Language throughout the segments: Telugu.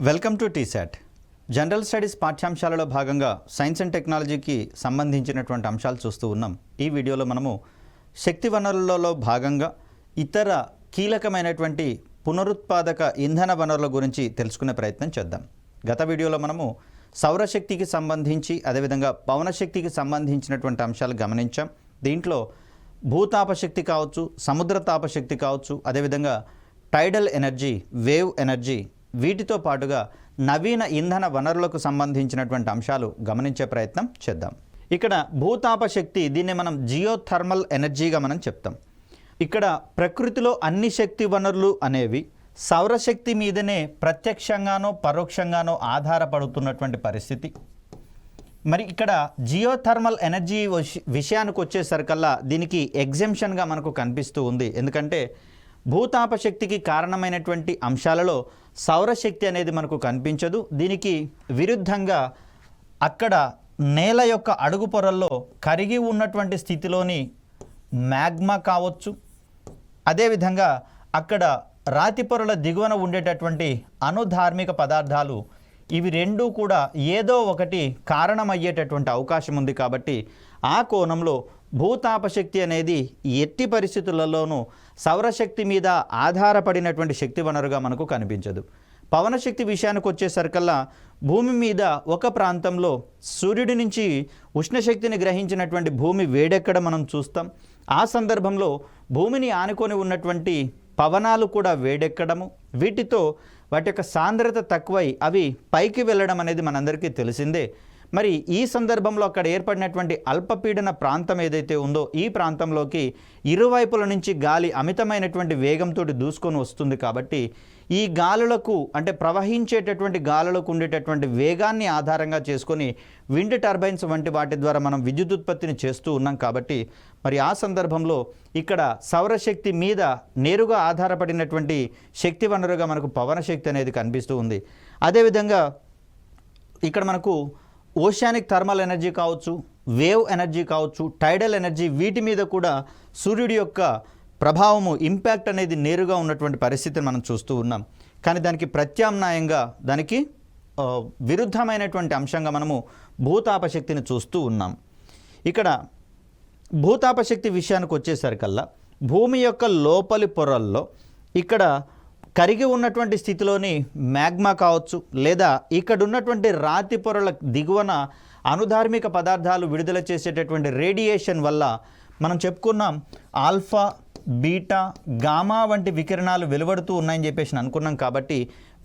Welcome to T SAT. General studies పాఠ్యాంశాలలో భాగంగా సైన్స్ అండ్ టెక్నాలజీకి సంబంధించినటువంటి అంశాలు చూస్తూ ఉన్నాం. ఈ వీడియోలో మనము శక్తి వనరులలో భాగంగా ఇతర కీలకమైనటువంటి పునరుత్పాదక ఇంధన వనరుల గురించి తెలుసుకునే ప్రయత్నం చేద్దాం. గత వీడియోలో మనము సౌరశక్తికి సంబంధించి అదేవిధంగా పవనశక్తికి సంబంధించినటువంటి అంశాలు గమనించాం. దీంట్లో భూతాపశక్తి కావచ్చు, సముద్ర తాపశక్తి కావచ్చు, అదేవిధంగా టైడల్ ఎనర్జీ, వేవ్ ఎనర్జీ, వీటితో పాటుగా నవీన ఇంధన వనరులకు సంబంధించినటువంటి అంశాలు గమనించే ప్రయత్నం చేద్దాం. ఇక్కడ భూతాపశక్తి, దీన్ని మనం జియోథర్మల్ ఎనర్జీగా మనం చెప్తాం. ఇక్కడ ప్రకృతిలో అన్ని శక్తి వనరులు అనేవి సౌరశక్తి మీదనే ప్రత్యక్షంగానో పరోక్షంగానో ఆధారపడుతున్నటువంటి పరిస్థితి. మరి ఇక్కడ జియోథర్మల్ ఎనర్జీ విషయానికి వచ్చేసరికల్లా దీనికి ఎగ్జెంప్షన్గా మనకు కనిపిస్తూ ఉంది. ఎందుకంటే భూతాపశక్తికి కారణమైనటువంటి అంశాలలో సౌరశక్తి అనేది మనకు కనిపించదు. దీనికి విరుద్ధంగా అక్కడ నేల యొక్క అడుగు పొరల్లో కరిగి ఉన్నటువంటి స్థితిలోని మ్యాగ్మా కావచ్చు, అదేవిధంగా అక్కడ రాతి పొరల దిగువన ఉండేటటువంటి అణుధార్మిక పదార్థాలు, ఇవి రెండూ కూడా ఏదో ఒకటి కారణమయ్యేటటువంటి అవకాశం ఉంది. కాబట్టి ఆ కోణంలో భూతాపశక్తి అనేది ఎట్టి పరిస్థితులలోనూ సౌరశక్తి మీద ఆధారపడినటువంటి శక్తి వనరుగా మనకు కనిపించదు. పవనశక్తి విషయానికి వచ్చేసరికల్లా భూమి మీద ఒక ప్రాంతంలో సూర్యుడి నుంచి ఉష్ణశక్తిని గ్రహించినటువంటి భూమి వేడెక్కడం మనం చూస్తాం. ఆ సందర్భంలో భూమిని ఆనుకొని ఉన్నటువంటి పవనాలు కూడా వేడెక్కడము, వీటితో వాటి యొక్క సాంద్రత తక్కువై అవి పైకి వెళ్ళడం అనేది మనందరికీ తెలిసిందే. మరి ఈ సందర్భంలో అక్కడ ఏర్పడినటువంటి అల్పపీడన ప్రాంతం ఏదైతే ఉందో ఈ ప్రాంతంలోకి ఇరువైపుల నుంచి గాలి అమితమైనటువంటి వేగంతో దూసుకొని వస్తుంది. కాబట్టి ఈ గాలులకు, అంటే ప్రవహించేటటువంటి గాలులకు ఉండేటటువంటి వేగాన్ని ఆధారంగా చేసుకొని విండ్ టర్బైన్స్ వంటి వాటి ద్వారా మనం విద్యుత్ ఉత్పత్తిని చేస్తూ ఉన్నాం. కాబట్టి మరి ఆ సందర్భంలో ఇక్కడ సౌరశక్తి మీద నేరుగా ఆధారపడినటువంటి శక్తి వనరుగా మనకు పవనశక్తి అనేది కనిపిస్తూ ఉంది. అదేవిధంగా ఇక్కడ మనకు ఓషానిక్ థర్మల్ ఎనర్జీ కావచ్చు, వేవ్ ఎనర్జీ కావచ్చు, టైడల్ ఎనర్జీ, వీటి మీద కూడా సూర్యుడి యొక్క ప్రభావము, ఇంపాక్ట్ అనేది నేరుగా ఉన్నటువంటి పరిస్థితిని మనం చూస్తూ ఉన్నాం. కానీ దానికి ప్రత్యామ్నాయంగా, దానికి విరుద్ధమైనటువంటి అంశంగా మనము భూతాపశక్తిని చూస్తూ ఉన్నాం. ఇక్కడ భూతాపశక్తి విషయానికి వచ్చేసరికల్లా భూమి యొక్క లోపలి పొరల్లో ఇక్కడ కరిగి ఉన్నటువంటి స్థితిలోని మ్యాగ్మా కావచ్చు, లేదా ఇక్కడ ఉన్నటువంటి రాతి పొరల దిగువన అణుధార్మిక పదార్థాలు విడుదల చేసేటటువంటి రేడియేషన్ వల్ల మనం చెప్పుకున్నాం ఆల్ఫా, బీటా, గామా వంటి వికిరణాలు వెలువడుతూ ఉన్నాయని చెప్పేసి అనుకున్నాం. కాబట్టి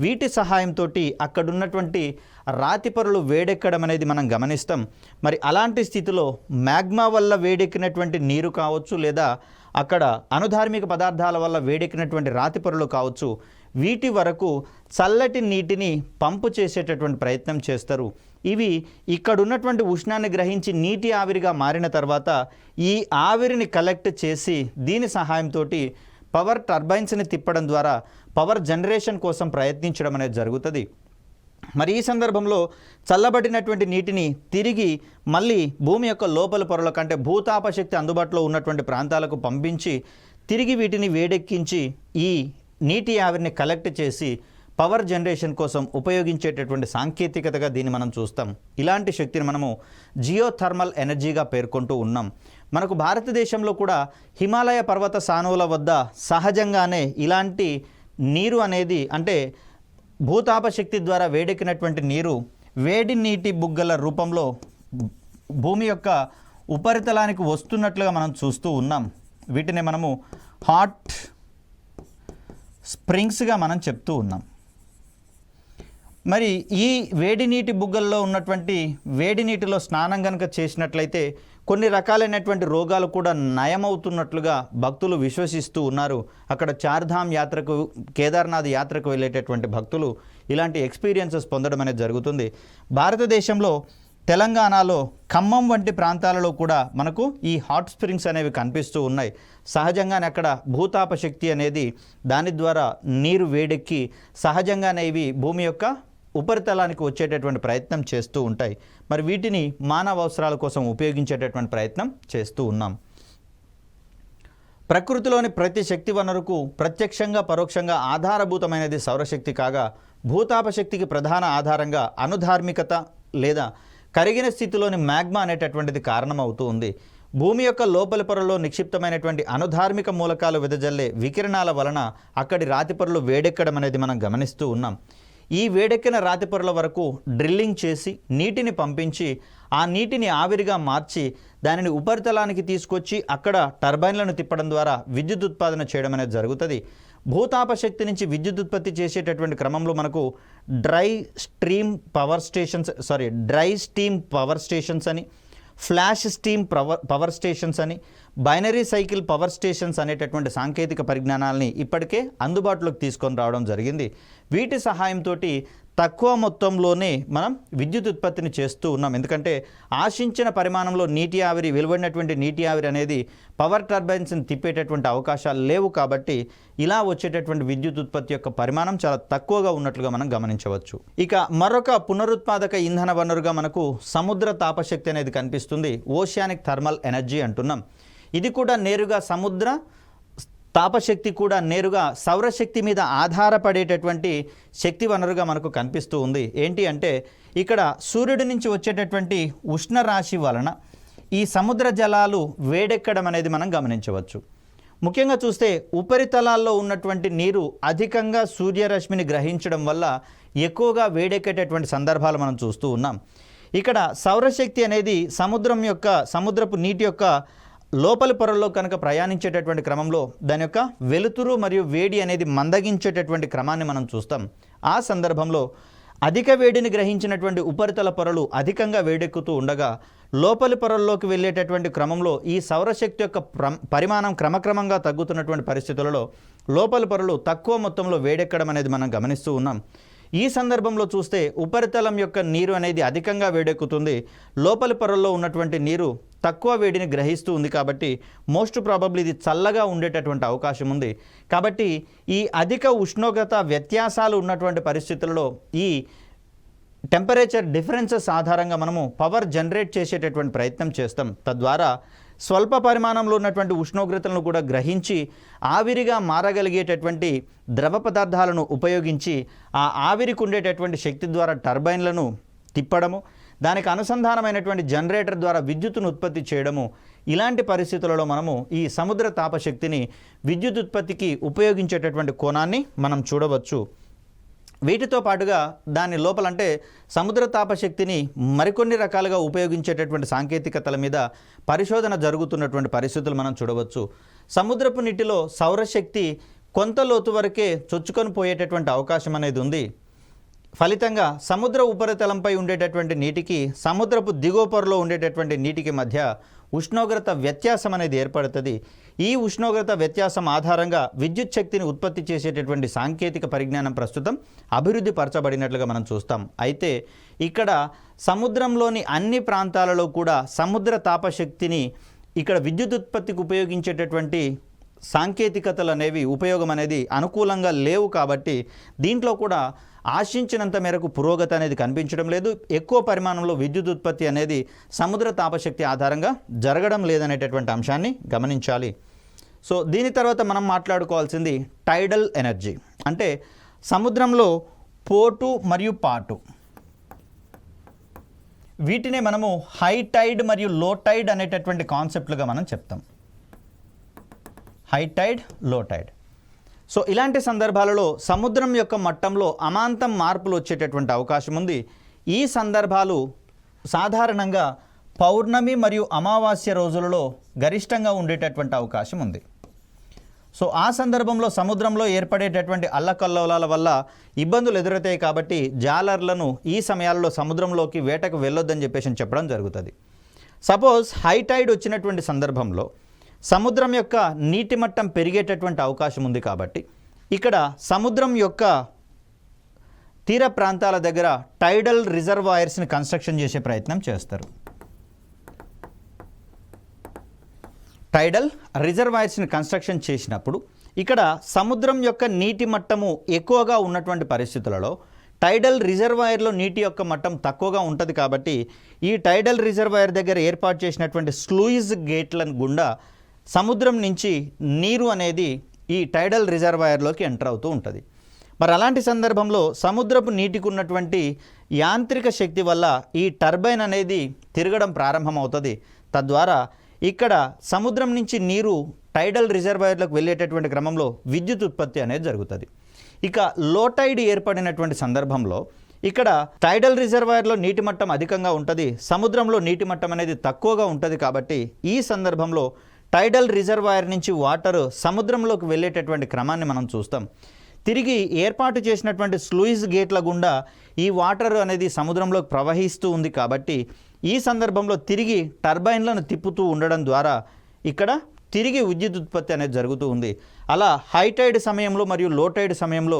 వీటి సహాయంతో అక్కడ ఉన్నటువంటి రాతి పొరలు వేడెక్కడం అనేది మనం గమనిస్తాం. మరి అలాంటి స్థితిలో మ్యాగ్మా వల్ల వేడెక్కినటువంటి నీరు కావచ్చు, లేదా అక్కడ అణుధార్మిక పదార్థాల వల్ల వేడెక్కినటువంటి రాతి పొరలు కావచ్చు, వీటి వరకు చల్లటి నీటిని పంపు చేసేటటువంటి ప్రయత్నం చేస్తారు. ఇవి ఇక్కడ ఉన్నటువంటి ఉష్ణాన్ని గ్రహించి నీటి ఆవిరిగా మారిన తర్వాత ఈ ఆవిరిని కలెక్ట్ చేసి దీని సహాయంతో పవర్ టర్బైన్స్ని తిప్పడం ద్వారా పవర్ జనరేషన్ కోసం ప్రయత్నించడం అనేది జరుగుతుంది. మరి ఈ సందర్భంలో చల్లబడినటువంటి నీటిని తిరిగి మళ్ళీ భూమి యొక్క లోపల పొరల కంటే భూతాపశక్తి అందుబాటులో ఉన్నటువంటి ప్రాంతాలకు పంపించి తిరిగి వీటిని వేడెక్కించి ఈ నీటి ఆవిరిని కలెక్ట్ చేసి పవర్ జనరేషన్ కోసం ఉపయోగించేటటువంటి సాంకేతికతగా దీన్ని మనం చూస్తాం. ఇలాంటి శక్తిని మనము జియోథర్మల్ ఎనర్జీగా పేర్కొంటూ ఉన్నాం. మనకు భారతదేశంలో కూడా హిమాలయ పర్వత సానువుల వద్ద సహజంగానే ఇలాంటి నీరు అనేది, అంటే భూతాపశక్తి ద్వారా వేడెక్కినటువంటి నీరు వేడి నీటి బుగ్గల రూపంలో భూమి యొక్క ఉపరితలానికి వస్తున్నట్లుగా మనం చూస్తూ ఉన్నాం. వీటిని మనము హాట్ స్ప్రింగ్స్గా మనం చెప్తూ ఉన్నాం. మరి ఈ వేడి నీటి బుగ్గల్లో ఉన్నటువంటి వేడి నీటిలో స్నానం కనుక చేసినట్లయితే కొన్ని రకాలైనటువంటి రోగాలు కూడా నయమవుతున్నట్లుగా భక్తులు విశ్వసిస్తూ ఉన్నారు. అక్కడ చార్ధామ్ యాత్రకు, కేదార్నాథ్ యాత్రకు వెళ్ళేటటువంటి భక్తులు ఇలాంటి ఎక్స్పీరియన్సెస్ పొందడం అనేది జరుగుతుంది. భారతదేశంలో తెలంగాణలో ఖమ్మం వంటి ప్రాంతాలలో కూడా మనకు ఈ హాట్ స్ప్రింగ్స్ అనేవి కనిపిస్తూ ఉన్నాయి. సహజంగానే అక్కడ భూతాపశక్తి అనేది దాని ద్వారా నీరు వేడెక్కి సహజంగానే ఇవి భూమి యొక్క ఉపరితలానికి వచ్చేటటువంటి ప్రయత్నం చేస్తూ ఉంటాయి. మరి వీటిని మానవ అవసరాల కోసం ఉపయోగించేటటువంటి ప్రయత్నం చేస్తూ ఉన్నాం. ప్రకృతిలోని ప్రతి శక్తి వనరుకు ప్రత్యక్షంగా పరోక్షంగా ఆధారభూతమైనది సౌరశక్తి కాగా, భూతాప శక్తికి ప్రధాన ఆధారంగా అనుధార్మికత లేదా కరిగిన స్థితిలోని మ్యాగ్మా అనేటటువంటిది కారణమవుతూ ఉంది. భూమి యొక్క లోపలి పొరలో నిక్షిప్తమైనటువంటి అనుధార్మిక మూలకాలు వెదజల్లే వికిరణాల వలన అక్కడి రాతి పొరలు వేడెక్కడం అనేది మనం గమనిస్తూ ఉన్నాం. ఈ వేడెక్కిన రాతి పొరల వరకు డ్రిల్లింగ్ చేసి నీటిని పంపించి ఆ నీటిని ఆవిరిగా మార్చి దానిని ఉపరితలానికి తీసుకొచ్చి అక్కడ టర్బైన్లను తిప్పడం ద్వారా విద్యుత్ ఉత్పాదన చేయడం అనేది జరుగుతుంది. భూతాప శక్తి నుంచి విద్యుత్ ఉత్పత్తి చేసేటటువంటి క్రమంలో మనకు డ్రై స్టీమ్ పవర్ స్టేషన్స్ అని, ఫ్లాష్ స్టీమ్ పవర్ స్టేషన్స్ అని, బైనరీ సైకిల్ పవర్ స్టేషన్స్ అనేటటువంటి సాంకేతిక పరిజ్ఞానాలని ఇప్పటికే అందుబాటులోకి తీసుకొని రావడం జరిగింది. వీటి సహాయంతో తక్కువ మొత్తంలోనే మనం విద్యుత్ ఉత్పత్తిని చేస్తూ ఉన్నాం. ఎందుకంటే ఆశించిన పరిమాణంలో నీటి ఆవిరి, వెలువడినటువంటి నీటి ఆవిరి అనేది పవర్ టర్బైన్స్ని తిప్పేటటువంటి అవకాశాలు లేవు. కాబట్టి ఇలా వచ్చేటటువంటి విద్యుత్ ఉత్పత్తి యొక్క పరిమాణం చాలా తక్కువగా ఉన్నట్లుగా మనం గమనించవచ్చు. ఇక మరొక పునరుత్పాదక ఇంధన వనరుగా మనకు సముద్ర తాపశక్తి అనేది కనిపిస్తుంది. ఓషియానిక్ థర్మల్ ఎనర్జీ అంటున్నాం. ఇది కూడా నేరుగా సముద్ర తాపశక్తి కూడా నేరుగా సౌరశక్తి మీద ఆధారపడేటటువంటి శక్తి వనరుగా మనకు కనిపిస్తూ ఉంది. ఏంటి అంటే ఇక్కడ సూర్యుడి నుంచి వచ్చేటటువంటి ఉష్ణరాశి వలన ఈ సముద్ర జలాలు వేడెక్కడం అనేది మనం గమనించవచ్చు. ముఖ్యంగా చూస్తే ఉపరితలాల్లో ఉన్నటువంటి నీరు అధికంగా సూర్యరశ్మిని గ్రహించడం వల్ల ఎక్కువగా వేడెక్కేటటువంటి సందర్భాలు మనం చూస్తూ ఉన్నాం. ఇక్కడ సౌరశక్తి అనేది సముద్రపు నీటి యొక్క లోపలి పొరల్లో కనుక ప్రయాణించేటటువంటి క్రమంలో దాని యొక్క వెలుతురు మరియు వేడి అనేది మందగించేటటువంటి క్రమాన్ని మనం చూస్తాం. ఆ సందర్భంలో అధిక వేడిని గ్రహించినటువంటి ఉపరితల పొరలు అధికంగా వేడెక్కుతూ ఉండగా లోపలి పొరల్లోకి వెళ్ళేటటువంటి క్రమంలో ఈ సౌరశక్తి యొక్క పరిమాణం క్రమక్రమంగా తగ్గుతున్నటువంటి పరిస్థితులలో లోపలి పొరలు తక్కువ మొత్తంలో వేడెక్కడం అనేది మనం గమనిస్తూ ఉన్నాం. ఈ సందర్భంలో చూస్తే ఉపరితలం యొక్క నీరు అనేది అధికంగా వేడెక్కుతుంది. లోపలి పొరల్లో ఉన్నటువంటి నీరు తక్కువ వేడిని గ్రహిస్తూ ఉంది. కాబట్టి మోస్ట్ ప్రాబబ్లీ ఇది చల్లగా ఉండేటటువంటి అవకాశం ఉంది. కాబట్టి ఈ అధిక ఉష్ణోగ్రత వ్యత్యాసాలు ఉన్నటువంటి పరిస్థితులలో ఈ టెంపరేచర్ డిఫరెన్సెస్ ఆధారంగా మనము పవర్ జనరేట్ చేసేటటువంటి ప్రయత్నం చేస్తాం. తద్వారా స్వల్ప పరిమాణంలో ఉన్నటువంటి ఉష్ణోగ్రతలను కూడా గ్రహించి ఆవిరిగా మారగలిగేటటువంటి ద్రవ పదార్థాలను ఉపయోగించి ఆ ఆవిరికి ఉండేటటువంటి శక్తి ద్వారా టర్బైన్లను తిప్పడము, దానికి అనుసంధానమైనటువంటి జనరేటర్ ద్వారా విద్యుత్తును ఉత్పత్తి చేయడము, ఇలాంటి పరిస్థితులలో మనము ఈ సముద్ర తాపశక్తిని విద్యుత్ ఉత్పత్తికి ఉపయోగించేటటువంటి కోణాన్ని మనం చూడవచ్చు. వీటితో పాటుగా దాని లోపలంటే సముద్ర తాపశక్తిని మరికొన్ని రకాలుగా ఉపయోగించేటటువంటి సాంకేతికతల మీద పరిశోధన జరుగుతున్నటువంటి పరిస్థితులు మనం చూడవచ్చు. సముద్రపు నీటిలో సౌరశక్తి కొంత లోతు వరకే చొచ్చుకొని పోయేటటువంటి అవకాశం అనేది ఉంది. ఫలితంగా సముద్ర ఉపరితలంపై ఉండేటటువంటి నీటికి సముద్రపు దిగువ పొరలో ఉండేటటువంటి నీటికి మధ్య ఉష్ణోగ్రత వ్యత్యాసం అనేది ఏర్పడుతుంది. ఈ ఉష్ణోగ్రత వ్యత్యాసం ఆధారంగా విద్యుత్ శక్తిని ఉత్పత్తి చేసేటటువంటి సాంకేతిక పరిజ్ఞానం ప్రస్తుతం అభివృద్ధి పరచబడినట్లుగా మనం చూస్తాం. అయితే ఇక్కడ సముద్రంలోని అన్ని ప్రాంతాలలో కూడా సముద్ర తాపశక్తిని ఇక్కడ విద్యుత్ ఉత్పత్తికి ఉపయోగించేటటువంటి సాంకేతికతలు అనేవి ఉపయోగం అనేది అనుకూలంగా లేవు. కాబట్టి దీంట్లో కూడా ఆశించినంత మేరకు పురోగతి అనేది కనిపించడం లేదు. ఎక్కువ పరిమాణంలో విద్యుత్ ఉత్పత్తి అనేది సముద్ర తాపశక్తి ఆధారంగా జరగడం లేదనేటటువంటి అంశాన్ని గమనించాలి. సో దీని తర్వాత మనం మాట్లాడుకోవాల్సింది టైడల్ ఎనర్జీ. అంటే సముద్రంలో పోటు మరియు పాటు, వీటినే మనము హై టైడ్ మరియు లో టైడ్ అనేటటువంటి కాన్సెప్ట్లుగా మనం చెప్తాం. హై టైడ్, లో టైడ్. సో ఇలాంటి సందర్భాలలో సముద్రం యొక్క మట్టంలో అమాంతం మార్పులు వచ్చేటటువంటి అవకాశం ఉంది. ఈ సందర్భాలు సాధారణంగా పౌర్ణమి మరియు అమావాస్య రోజులలో గరిష్టంగా ఉండేటటువంటి అవకాశం ఉంది. సో ఆ సందర్భంలో సముద్రంలో ఏర్పడేటటువంటి అల్లకల్లోలాల వల్ల ఇబ్బందులు ఎదురవుతాయి. కాబట్టి జాలర్లను ఈ సమయాల్లో సముద్రంలోకి వేటకు వెళ్ళొద్దని చెప్పేసి చెప్పడం జరుగుతుంది. సపోజ్ హై టైడ్ వచ్చినటువంటి సందర్భంలో సముద్రం యొక్క నీటి మట్టం పెరిగేటటువంటి అవకాశం ఉంది. కాబట్టి ఇక్కడ సముద్రం యొక్క తీర ప్రాంతాల దగ్గర టైడల్ రిజర్వాయర్స్ని కన్స్ట్రక్షన్ చేసే ప్రయత్నం చేస్తారు. టైడల్ రిజర్వాయర్స్ని కన్స్ట్రక్షన్ చేసినప్పుడు ఇక్కడ సముద్రం యొక్క నీటి మట్టము ఎక్కువగా ఉన్నటువంటి పరిస్థితులలో టైడల్ రిజర్వాయర్లో నీటి యొక్క మట్టం తక్కువగా ఉంటుంది. కాబట్టి ఈ టైడల్ రిజర్వాయర్ దగ్గర ఏర్పాటు చేసినటువంటి స్లూయిజ్ గేట్లను గుండా సముద్రం నుంచి నీరు అనేది ఈ టైడల్ రిజర్వాయర్లోకి ఎంటర్ అవుతూ ఉంటుంది. మరి అలాంటి సందర్భంలో సముద్రపు నీటికి ఉన్నటువంటి యాంత్రిక శక్తి వల్ల ఈ టర్బైన్ అనేది తిరగడం ప్రారంభమవుతుంది. తద్వారా ఇక్కడ సముద్రం నుంచి నీరు టైడల్ రిజర్వాయర్లకు వెళ్ళేటటువంటి క్రమంలో విద్యుత్ ఉత్పత్తి అనేది జరుగుతుంది. ఇక లో టైడ్ ఏర్పడినటువంటి సందర్భంలో ఇక్కడ టైడల్ రిజర్వాయర్లో నీటి మట్టం అధికంగా ఉంటుంది, సముద్రంలో నీటి మట్టం అనేది తక్కువగా ఉంటుంది. కాబట్టి ఈ సందర్భంలో టైడల్ రిజర్వాయర్ నుంచి వాటర్ సముద్రంలోకి వెళ్ళేటటువంటి క్రమాన్ని మనం చూస్తాం. తిరిగి ఏర్పాటు చేసినటువంటి స్లూయిస్ గేట్ల గుండా ఈ వాటర్ అనేది సముద్రంలోకి ప్రవహిస్తూ ఉంది. కాబట్టి ఈ సందర్భంలో తిరిగి టర్బైన్లను తిప్పుతూ ఉండడం ద్వారా ఇక్కడ తిరిగి విద్యుత్ ఉత్పత్తి అనేది జరుగుతూ ఉంది. అలా హై టైడ్ సమయంలో మరియు లో టైడ్ సమయంలో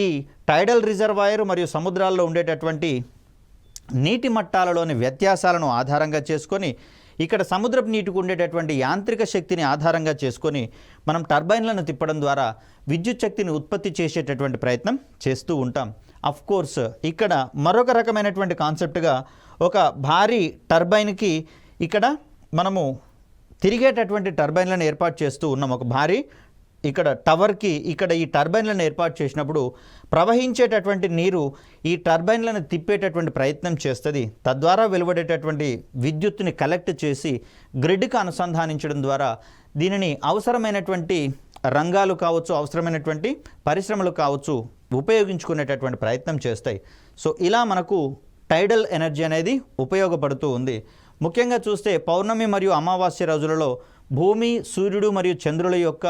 ఈ టైడల్ రిజర్వాయర్ మరియు సముద్రాల్లో ఉండేటటువంటి నీటి మట్టాలలోని వ్యత్యాసాలను ఆధారంగా చేసుకొని ఇక్కడ సముద్రపు నీటికి ఉండేటటువంటి యాంత్రిక శక్తిని ఆధారంగా చేసుకొని మనం టర్బైన్లను తిప్పడం ద్వారా విద్యుత్ శక్తిని ఉత్పత్తి చేసేటటువంటి ప్రయత్నం చేస్తూ ఉంటాం. అఫ్ కోర్స్ ఇక్కడ మరొక రకమైనటువంటి కాన్సెప్ట్గా ఒక భారీ టర్బైన్కి ఇక్కడ మనము తిరిగేటటువంటి టర్బైన్లను ఏర్పాటు చేస్తూ ఉన్నాం. ఒక భారీ ఇక్కడ టవర్కి ఇక్కడ ఈ టర్బైన్లను ఏర్పాటు చేసినప్పుడు ప్రవహించేటటువంటి నీరు ఈ టర్బైన్లను తిప్పేటటువంటి ప్రయత్నం చేస్తుంది. తద్వారా వెలువడేటటువంటి విద్యుత్తుని కలెక్ట్ చేసి గ్రిడ్కి అనుసంధానించడం ద్వారా దీనిని అవసరమైనటువంటి రంగాలు కావచ్చు, అవసరమైనటువంటి పరిశ్రమలు కావచ్చు ఉపయోగించుకునేటటువంటి ప్రయత్నం చేస్తాయి. సో ఇలా మనకు టైడల్ ఎనర్జీ అనేది ఉపయోగపడుతూ ఉంది. ముఖ్యంగా చూస్తే పౌర్ణమి మరియు అమావాస్య రోజులలో భూమి, సూర్యుడు మరియు చంద్రుల యొక్క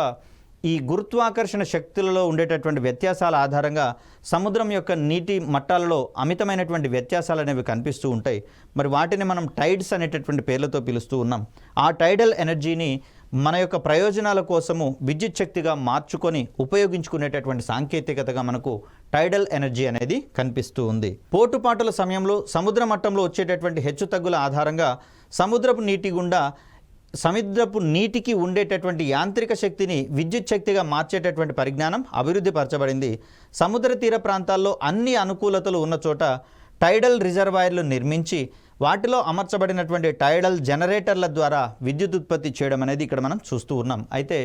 ఈ గురుత్వాకర్షణ శక్తులలో ఉండేటటువంటి వ్యత్యాసాల ఆధారంగా సముద్రం యొక్క నీటి మట్టాలలో అమితమైనటువంటి వ్యత్యాసాలు అనేవి కనిపిస్తూ ఉంటాయి. మరి వాటిని మనం టైడ్స్ అనేటటువంటి పేర్లతో పిలుస్తూ ఉన్నాం. ఆ టైడల్ ఎనర్జీని మన యొక్క ప్రయోజనాల కోసము విద్యుత్ శక్తిగా మార్చుకొని ఉపయోగించుకునేటటువంటి సాంకేతికతగా మనకు టైడల్ ఎనర్జీ అనేది కనిపిస్తూ ఉంది. పోటుపాటుల సమయంలో సముద్ర మట్టంలో వచ్చేటటువంటి హెచ్చుతగ్గుల ఆధారంగా సముద్రపు నీటికి ఉండేటటువంటి యాంత్రిక శక్తిని విద్యుత్ శక్తిగా మార్చేటటువంటి పరిజ్ఞానం అభివృద్ధి పరచబడింది. సముద్ర తీర ప్రాంతాల్లో అన్ని అనుకూలతలు ఉన్న చోట టైడల్ రిజర్వాయర్లు నిర్మించి వాటిలో అమర్చబడినటువంటి టైడల్ జనరేటర్ల ద్వారా విద్యుత్ ఉత్పత్తి చేయడం అనేది ఇక్కడ మనం చూస్తూ ఉన్నాం. అయితే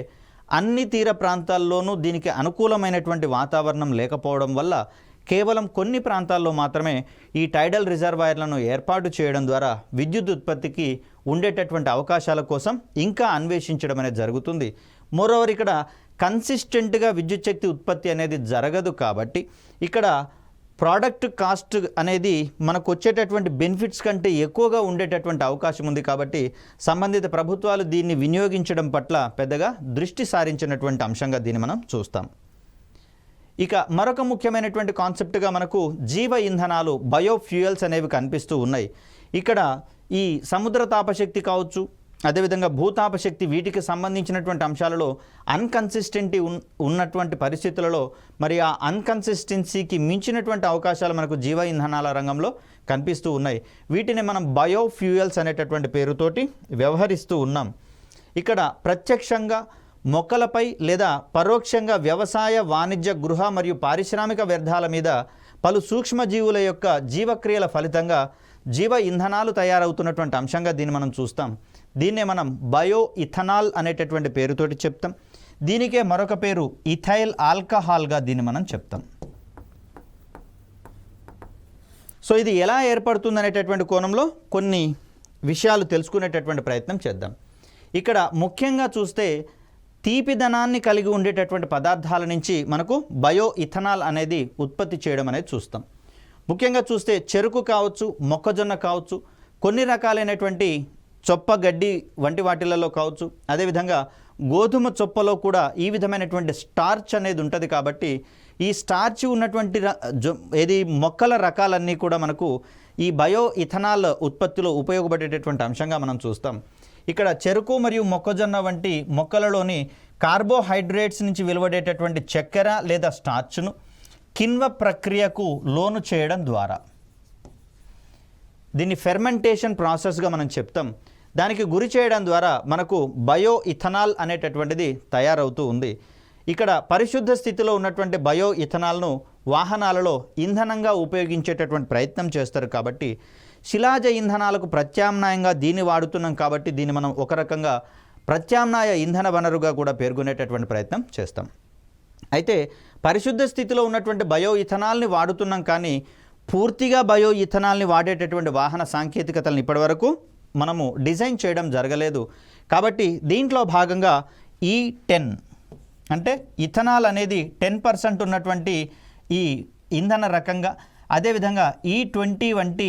అన్ని తీర ప్రాంతాల్లోనూ దీనికి అనుకూలమైనటువంటి వాతావరణం లేకపోవడం వల్ల కేవలం కొన్ని ప్రాంతాల్లో మాత్రమే ఈ టైడల్ రిజర్వాయర్లను ఏర్పాటు చేయడం ద్వారా విద్యుత్ ఉత్పత్తికి ఉండేటటువంటి అవకాశాల కోసం ఇంకా అన్వేషించడం అనేది జరుగుతుంది. మోరోవర్ ఇక్కడ కన్సిస్టెంట్గా విద్యుత్ శక్తి ఉత్పత్తి అనేది జరగదు. కాబట్టి ఇక్కడ ప్రోడక్ట్ కాస్ట్ అనేది మనకు వచ్చేటటువంటి బెనిఫిట్స్ కంటే ఎక్కువగా ఉండేటటువంటి అవకాశం ఉంది. కాబట్టి సంబంధిత ప్రభుత్వాలు దీన్ని వినియోగించడం పట్ల పెద్దగా దృష్టి సారించినటువంటి అంశంగా దీన్ని మనం చూస్తాం. ఇక మరొక ముఖ్యమైనటువంటి కాన్సెప్ట్గా మనకు జీవ ఇంధనాలు, బయోఫ్యూయల్స్ అనేవి కనిపిస్తూ ఉన్నాయి. ఇక్కడ ఈ సముద్ర తాపశక్తి కావచ్చు, అదేవిధంగా భూతాపశక్తి, వీటికి సంబంధించినటువంటి అంశాలలో అన్కన్సిస్టెంటీ ఉన్నటువంటి పరిస్థితులలో మరి ఆ అన్కన్సిస్టెన్సీకి మించినటువంటి అవకాశాలు మనకు జీవ ఇంధనాల రంగంలో కనిపిస్తూ ఉన్నాయి. వీటిని మనం బయోఫ్యూయల్స్ అనేటటువంటి పేరుతోటి వ్యవహరిస్తూ ఉన్నాం. ఇక్కడ ప్రత్యక్షంగా మొక్కలపై లేదా పరోక్షంగా వ్యవసాయ, వాణిజ్య, గృహ మరియు పారిశ్రామిక వ్యర్థాల మీద పలు సూక్ష్మజీవుల యొక్క జీవక్రియల ఫలితంగా జీవ ఇంధనాలు తయారవుతున్నటువంటి అంశంగా దీన్ని మనం చూస్తాం. దీన్నే మనం బయో ఇథనాల్ అనేటటువంటి పేరుతోటి చెప్తాం. దీనికే మరొక పేరు ఇథైల్ ఆల్కహాల్గా దీన్ని మనం చెప్తాం. సో ఇది ఎలా ఏర్పడుతుంది అనేటటువంటి కోణంలో కొన్ని విషయాలు తెలుసుకునేటటువంటి ప్రయత్నం చేద్దాం. ఇక్కడ ముఖ్యంగా చూస్తే తీపిదనాన్ని కలిగి ఉండేటటువంటి పదార్థాల నుంచి మనకు బయో ఇథనాల్ అనేది ఉత్పత్తి చేయడం అనేది చూస్తాం. ముఖ్యంగా చూస్తే చెరుకు కావచ్చు, మొక్కజొన్న కావచ్చు, కొన్ని రకాలైనటువంటి చొప్ప గడ్డి వంటి వాటిలలో కావచ్చు, అదేవిధంగా గోధుమ చొప్పలో కూడా ఈ విధమైనటువంటి స్టార్చ్ అనేది ఉంటుంది. కాబట్టి ఈ స్టార్చ్ ఉన్నటువంటి మొక్కల రకాలన్నీ కూడా మనకు ఈ బయో ఇథనాల్ ఉత్పత్తిలో ఉపయోగపడేటటువంటి అంశంగా మనం చూస్తాం. ఇక్కడ చెరుకు మరియు మొక్కజొన్న వంటి మొక్కలలోని కార్బోహైడ్రేట్స్ నుంచి వెలువడేటటువంటి చక్కెర లేదా స్టార్చ్ను కిణ్వ ప్రక్రియకు లోను చేయడం ద్వారా, దీన్ని ఫెర్మెంటేషన్ ప్రాసెస్గా మనం చెప్తాం, దానికి గురి చేయడం ద్వారా మనకు బయో ఇథనాల్ అనేటటువంటిది తయారవుతూ ఉంది. ఇక్కడ పరిశుద్ధ స్థితిలో ఉన్నటువంటి బయో ఇథనాల్ను వాహనాలలో ఇంధనంగా ఉపయోగించేటటువంటి ప్రయత్నం చేస్తారు. కాబట్టి శిలాజ ఇంధనాలకు ప్రత్యామ్నాయంగా దీన్ని వాడుతున్నాం. కాబట్టి దీన్ని మనం ఒక రకంగా ప్రత్యామ్నాయ ఇంధన వనరుగా కూడా పేర్కొనేటటువంటి ప్రయత్నం చేస్తాం. అయితే పరిశుద్ధ స్థితిలో ఉన్నటువంటి బయో ఇథనాల్ని వాడుతున్నాం, కానీ పూర్తిగా బయో ఇథనాల్ని వాడేటటువంటి వాహన సాంకేతికతలను ఇప్పటివరకు మనము డిజైన్ చేయడం జరగలేదు. కాబట్టి దీంట్లో భాగంగా E10 అంటే ఇథనాల్ అనేది 10% ఉన్నటువంటి ఈ ఇంధన రకంగా, అదేవిధంగా E20 వంటి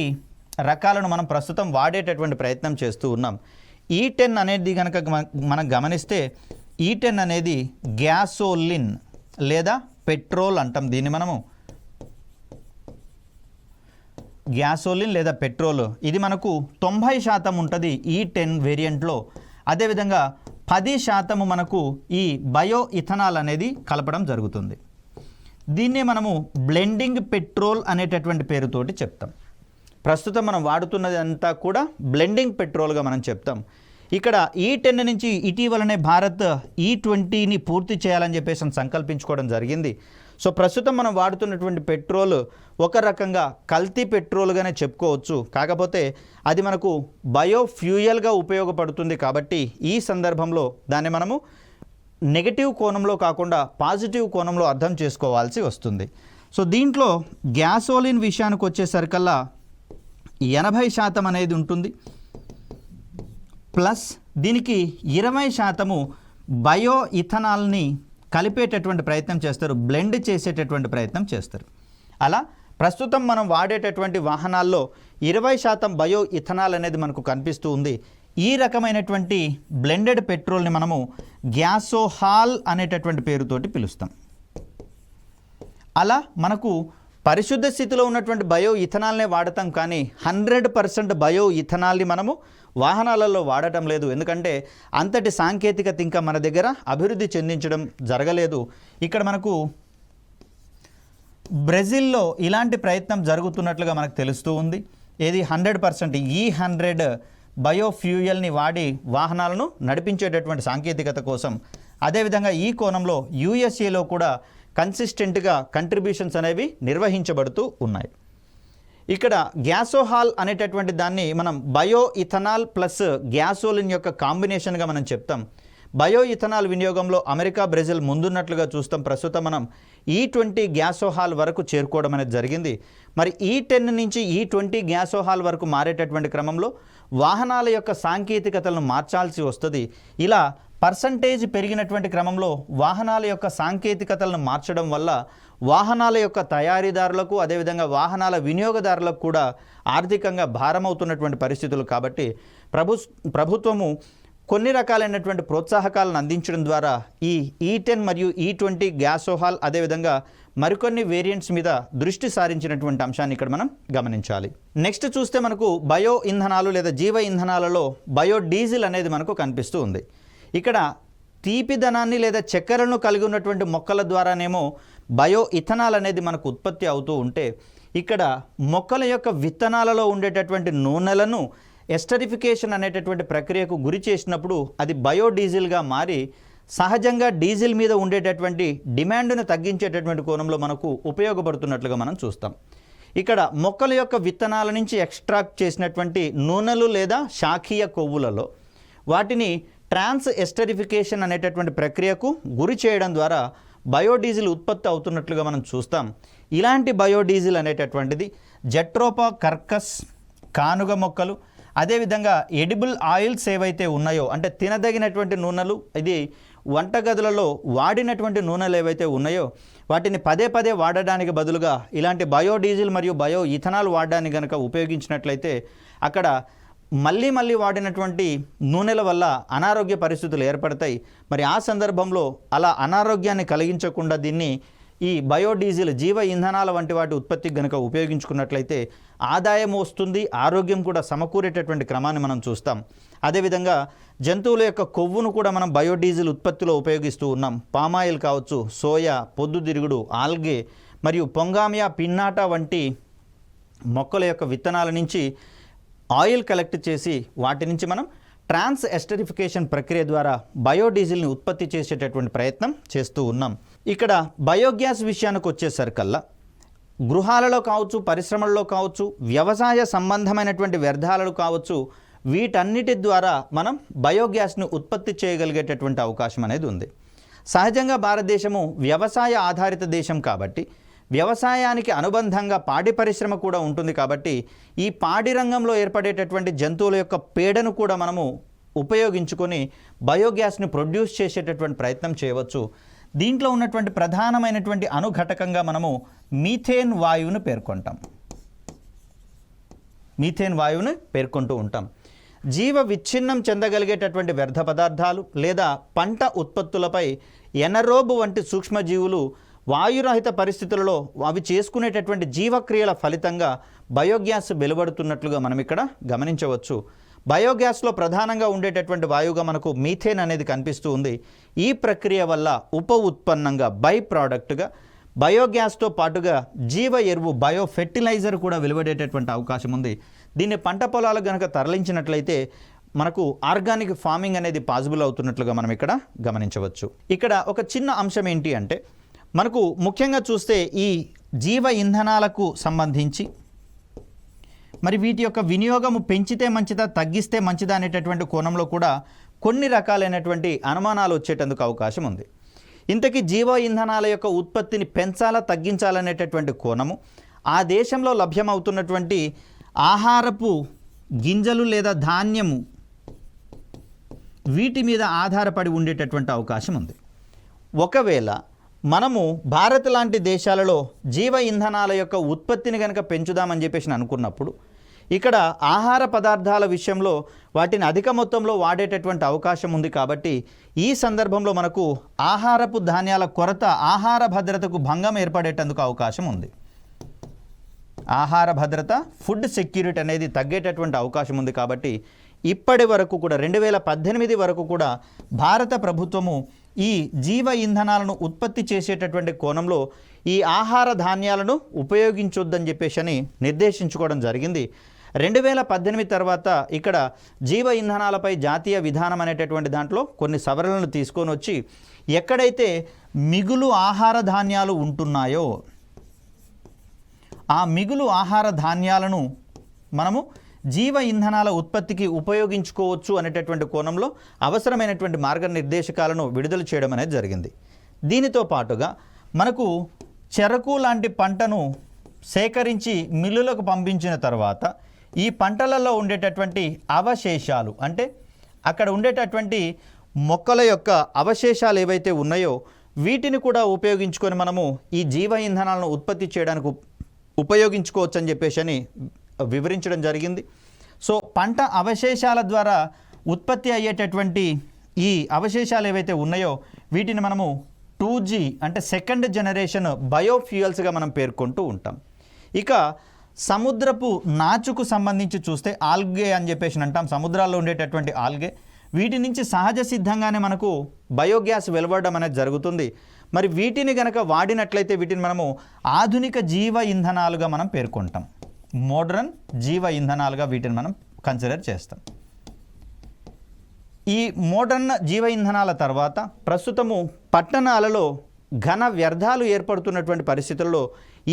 రకాలను మనం ప్రస్తుతం వాడేటటువంటి ప్రయత్నం చేస్తూ ఉన్నాం. E10 అనేది కనుక మనం గమనిస్తే E10 అనేది గ్యాసోలిన్ లేదా పెట్రోల్ అంటాం. దీన్ని మనము గ్యాసోలిన్ లేదా పెట్రోల్, ఇది మనకు 90% ఉంటుంది E10 వేరియంట్లో. అదేవిధంగా 10% మనకు ఈ బయో ఇథనాల్ అనేది కలపడం జరుగుతుంది. దీన్నే మనము బ్లెండింగ్ పెట్రోల్ అనేటటువంటి పేరుతోటి చెప్తాం. ప్రస్తుతం మనం వాడుతున్నది అంతా కూడా బ్లెండింగ్ పెట్రోల్గా మనం చెప్తాం. ఇక్కడ E10 నుంచి ఇటీవలనే భారత్ E20ని పూర్తి చేయాలని చెప్పేసి సంకల్పించుకోవడం జరిగింది. సో ప్రస్తుతం మనం వాడుతున్నటువంటి పెట్రోల్ ఒక రకంగా కల్తీ పెట్రోల్గానే చెప్పుకోవచ్చు. కాకపోతే అది మనకు బయోఫ్యూయల్గా ఉపయోగపడుతుంది. కాబట్టి ఈ సందర్భంలో దాన్ని మనము నెగటివ్ కోణంలో కాకుండా పాజిటివ్ కోణంలో అర్థం చేసుకోవాల్సి వస్తుంది. సో దీంట్లో గ్యాసోలిన్ విషయానికి వచ్చేసరికల్లా 80% అనేది ఉంటుంది, ప్లస్ దీనికి 20% బయో ఇథనాల్ని కలిపేటటువంటి ప్రయత్నం చేస్తారు, బ్లెండ్ చేసేటటువంటి ప్రయత్నం చేస్తారు. అలా ప్రస్తుతం మనం వాడేటటువంటి వాహనాల్లో 20% బయో ఇథనాల్ అనేది మనకు కనిపిస్తూ ఉంది. ఈ రకమైనటువంటి బ్లెండెడ్ పెట్రోల్ని మనము గ్యాసోహాల్ అనేటటువంటి పేరుతోటి పిలుస్తాం. అలా మనకు పరిశుద్ధ స్థితిలో ఉన్నటువంటి బయో ఇథనాల్నే వాడతాం, కానీ 100% బయో ఇథనాల్ని మనము వాహనాలలో వాడటం లేదు. ఎందుకంటే అంతటి సాంకేతికత ఇంకా మన దగ్గర అభివృద్ధి చెందించడం జరగలేదు. ఇక్కడ మనకు బ్రెజిల్లో ఇలాంటి ప్రయత్నం జరుగుతున్నట్లుగా మనకు తెలుస్తూ ఉంది. ఏది 100% E100 బయోఫ్యూయల్ని వాడి వాహనాలను నడిపించేటటువంటి సాంకేతికత కోసం. అదేవిధంగా ఈ కోణంలో USAలో కూడా కన్సిస్టెంట్గా కంట్రిబ్యూషన్స్ అనేవి నిర్వహించబడుతూ ఉన్నాయి. ఇక్కడ గ్యాసోహాల్ అనేటటువంటి దాన్ని మనం బయో ఇథనాల్ ప్లస్ గ్యాసోలిన్ యొక్క కాంబినేషన్గా మనం చెప్తాం. బయో ఇథనాల్ వినియోగంలో అమెరికా, బ్రెజిల్ ముందున్నట్లుగా చూస్తాం. ప్రస్తుతం మనం E20 గ్యాసోహాల్ వరకు చేరుకోవడం అనేది జరిగింది. మరి E10 నుంచి E20 గ్యాసోహాల్ వరకు మారేటటువంటి క్రమంలో వాహనాల యొక్క సాంకేతికతలను మార్చాల్సి వస్తుంది. ఇలా పర్సంటేజ్ పెరిగినటువంటి క్రమంలో వాహనాల యొక్క సాంకేతికతలను మార్చడం వల్ల వాహనాల యొక్క తయారీదారులకు, అదేవిధంగా వాహనాల వినియోగదారులకు కూడా ఆర్థికంగా భారమవుతున్నటువంటి పరిస్థితులు. కాబట్టి ప్రభుత్వము కొన్ని రకాలైనటువంటి ప్రోత్సాహకాలను అందించడం ద్వారా ఈ E10 మరియు E20 గ్యాసోహాల్, అదేవిధంగా మరికొన్ని వేరియంట్స్ మీద దృష్టి సారించినటువంటి అంశాన్ని ఇక్కడ మనం గమనించాలి. నెక్స్ట్ చూస్తే మనకు బయో ఇంధనాలు లేదా జీవ ఇంధనాలలో బయో డీజిల్ అనేది మనకు కనిపిస్తూ ఉంది. ఇక్కడ తీపిదనాన్ని లేదా చక్కెరను కలిగి ఉన్నటువంటి మొక్కల ద్వారానేమో బయో ఇథనాల్ అనేది మనకు ఉత్పత్తి అవుతూ ఉంటే, ఇక్కడ మొక్కల యొక్క విత్తనాలలో ఉండేటటువంటి నూనెలను ఎస్టరిఫికేషన్ అనేటటువంటి ప్రక్రియకు గురి చేసినప్పుడు అది బయోడీజిల్గా మారి సహజంగా డీజిల్ మీద ఉండేటటువంటి డిమాండ్ను తగ్గించేటటువంటి కోణంలో మనకు ఉపయోగపడుతున్నట్లుగా మనం చూస్తాం. ఇక్కడ మొక్కల యొక్క విత్తనాల నుంచి ఎక్స్ట్రాక్ట్ చేసినటువంటి నూనెలు లేదా శాఖీయ కొవ్వులలో వాటిని ట్రాన్స్ ఎస్టరిఫికేషన్ అనేటటువంటి ప్రక్రియకు గురి చేయడం ద్వారా బయోడీజిల్ ఉత్పత్తి అవుతున్నట్లుగా మనం చూస్తాం. ఇలాంటి బయోడీజిల్ అనేటటువంటిది జెట్రోపా కర్కస్, కానుగ మొక్కలు, అదేవిధంగా ఎడిబుల్ ఆయిల్స్ ఏవైతే ఉన్నాయో, అంటే తినదగినటువంటి నూనెలు, ఇది వంటగదులలో వాడినటువంటి నూనెలు ఏవైతే ఉన్నాయో వాటిని పదే పదే వాడడానికి బదులుగా ఇలాంటి బయోడీజిల్ మరియు బయో ఇథనాల్ వాడడానికి కనుక ఉపయోగించినట్లయితే అక్కడ మళ్ళీ వాడినటువంటి నూనెల వల్ల అనారోగ్య పరిస్థితులు ఏర్పడతాయి. మరి ఆ సందర్భంలో అలా అనారోగ్యాన్ని కలిగించకుండా దీన్ని ఈ బయోడీజిల్, జీవ ఇంధనాల వంటి వాటి ఉత్పత్తికి కనుక ఉపయోగించుకున్నట్లయితే ఆదాయం వస్తుంది, ఆరోగ్యం కూడా సమకూరేటటువంటి క్రమాన్ని మనం చూస్తాం. అదేవిధంగా జంతువుల యొక్క కొవ్వును కూడా మనం బయోడీజిల్ ఉత్పత్తిలో ఉపయోగిస్తూ ఉన్నాం. పామాయిల్ కావచ్చు, సోయా, పొద్దుతిరుగుడు, ఆల్గే మరియు పొంగామియా పిన్నాటా వంటి మొక్కల యొక్క విత్తనాల నుంచి ఆయిల్ కలెక్ట్ చేసి వాటి నుంచి మనం ట్రాన్స్ ఎస్టరిఫికేషన్ ప్రక్రియ ద్వారా బయోడీజిల్ని ఉత్పత్తి చేసేటటువంటి ప్రయత్నం చేస్తూ ఉన్నాం. ఇక్కడ బయోగ్యాస్ విషయానికి వచ్చేసరికల్లా గృహాలలో కావచ్చు, పరిశ్రమల్లో కావచ్చు, వ్యవసాయ సంబంధమైనటువంటి వ్యర్థాలలో కావచ్చు, వీటన్నిటి ద్వారా మనం బయోగ్యాస్ను ఉత్పత్తి చేయగలిగేటటువంటి అవకాశం అనేది ఉంది. సహజంగా భారతదేశము వ్యవసాయ ఆధారిత దేశం కాబట్టి వ్యవసాయానికి అనుబంధంగా పాడి పరిశ్రమ కూడా ఉంటుంది కాబట్టి ఈ పాడి రంగంలో ఏర్పడేటటువంటి జంతువుల యొక్క పేడను కూడా మనము ఉపయోగించుకొని బయోగ్యాస్ని ప్రొడ్యూస్ చేసేటటువంటి ప్రయత్నం చేయవచ్చు. దీంట్లో ఉన్నటువంటి ప్రధానమైనటువంటి అనుఘటకంగా మనము మీథేన్ వాయువును పేర్కొంటాం. మీథేన్ వాయువును పేర్కొంటూ ఉంటాం. జీవ విచ్ఛిన్నం చెందగలిగేటటువంటి వ్యర్థ పదార్థాలు లేదా పంట ఉత్పత్తులపై ఎనరోబ్ వంటి సూక్ష్మజీవులు వాయురహిత పరిస్థితులలో అవి చేసుకునేటటువంటి జీవక్రియల ఫలితంగా బయోగ్యాస్ వెలువడుతున్నట్లుగా మనం ఇక్కడ గమనించవచ్చు. బయోగ్యాస్లో ప్రధానంగా ఉండేటటువంటి వాయువుగా మనకు మీథేన్ అనేది కనిపిస్తూ ఉంది. ఈ ప్రక్రియ వల్ల ఉప ఉత్పన్నంగా బై ప్రోడక్ట్గా బయోగ్యాస్తో పాటుగా జీవ ఎరువు బయో ఫెర్టిలైజర్ కూడా వెలువడేటటువంటి అవకాశం ఉంది. దీన్ని పంట పొలాలకు కనుక తరలించినట్లయితే మనకు ఆర్గానిక్ ఫార్మింగ్ అనేది పాసిబుల్ అవుతున్నట్లుగా మనం ఇక్కడ గమనించవచ్చు. ఇక్కడ ఒక చిన్న అంశం ఏంటి అంటే మనకు ముఖ్యంగా చూస్తే ఈ జీవ ఇంధనాలకు సంబంధించి మరి వీటి యొక్క వినియోగము పెంచితే మంచిదా తగ్గిస్తే మంచిదా అనేటటువంటి కోణంలో కూడా కొన్ని రకాలైనటువంటి అనుమానాలు వచ్చేటందుకు అవకాశం ఉంది. ఇంతకీ జీవ ఇంధనాల యొక్క ఉత్పత్తిని పెంచాలా తగ్గించాలనేటటువంటి కోణము ఆ దేశంలో లభ్యమవుతున్నటువంటి ఆహారపు గింజలు లేదా ధాన్యము వీటి మీద ఆధారపడి ఉండేటటువంటి అవకాశం ఉంది. ఒకవేళ మనము భారత్ లాంటి దేశాలలో జీవ ఇంధనాల యొక్క ఉత్పత్తిని కనుక పెంచుదామని చెప్పేసి అనుకున్నప్పుడు ఇక్కడ ఆహార పదార్థాల విషయంలో వాటిని అధిక మొత్తంలో వాడేటటువంటి అవకాశం ఉంది. కాబట్టి ఈ సందర్భంలో మనకు ఆహారపు ధాన్యాల కొరత, ఆహార భద్రతకు భంగం ఏర్పడేటందుకు అవకాశం ఉంది. ఆహార భద్రత, ఫుడ్ సెక్యూరిటీ అనేది తగ్గేటటువంటి అవకాశం ఉంది. కాబట్టి ఇప్పటి వరకు కూడా 2018 వరకు కూడా భారత ప్రభుత్వము ఈ జీవ ఇంధనాలను ఉత్పత్తి చేసేటటువంటి కోణంలో ఈ ఆహార ధాన్యాలను ఉపయోగించొద్దని చెప్పేసి నిర్దేశించుకోవడం జరిగింది. 2018 తర్వాత ఇక్కడ జీవ ఇంధనాలపై జాతీయ విధానం అనేటటువంటి దాంట్లో కొన్ని సవరణలు తీసుకొని వచ్చి ఎక్కడైతే మిగులు ఆహార ధాన్యాలు ఉంటున్నాయో ఆ మిగులు ఆహార ధాన్యాలను మనము జీవ ఇంధనాల ఉత్పత్తికి ఉపయోగించుకోవచ్చు అనేటటువంటి కోణంలో అవసరమైనటువంటి మార్గనిర్దేశకాలను విడుదల చేయడం అనేది జరిగింది. దీనితో పాటుగా మనకు చెరకు లాంటి పంటను సేకరించి మిల్లులకు పంపించిన తర్వాత ఈ పంటలలో ఉండేటటువంటి అవశేషాలు అంటే అక్కడ ఉండేటటువంటి మొక్కల యొక్క అవశేషాలు ఏవైతే ఉన్నాయో వీటిని కూడా ఉపయోగించుకొని మనము ఈ జీవ ఇంధనాలను ఉత్పత్తి చేయడానికి ఉపయోగించుకోవచ్చు అని చెప్పేసి వివరించడం జరిగింది. సో పంట అవశేషాల ద్వారా ఉత్పత్తి అయ్యేటటువంటి ఈ అవశేషాలు ఏవైతే ఉన్నాయో వీటిని మనము 2G అంటే సెకండ్ జనరేషన్ బయోఫ్యూయల్స్గా మనం పేర్కొంటూ ఉంటాం. ఇక సముద్రపు నాచుకు సంబంధించి చూస్తే ఆల్గే అని చెప్పేసి అంటాం. సముద్రాల్లో ఉండేటటువంటి ఆల్గే వీటి నుంచి సహజ సిద్ధంగానే మనకు బయోగ్యాస్ వెలువడడం అనేది జరుగుతుంది. మరి వీటిని గనక వాడినట్లయితే వీటిని మనము ఆధునిక జీవ ఇంధనాలుగా మనం పేర్కొంటాం. మోడర్న్ జీవ ఇంధనాలుగా వీటిని మనం కన్సిడర్ చేస్తాం. ఈ మోడర్న్ జీవ ఇంధనాల తర్వాత ప్రస్తుతము పట్టణాలలో ఘన వ్యర్థాలు ఏర్పడుతున్నటువంటి పరిస్థితుల్లో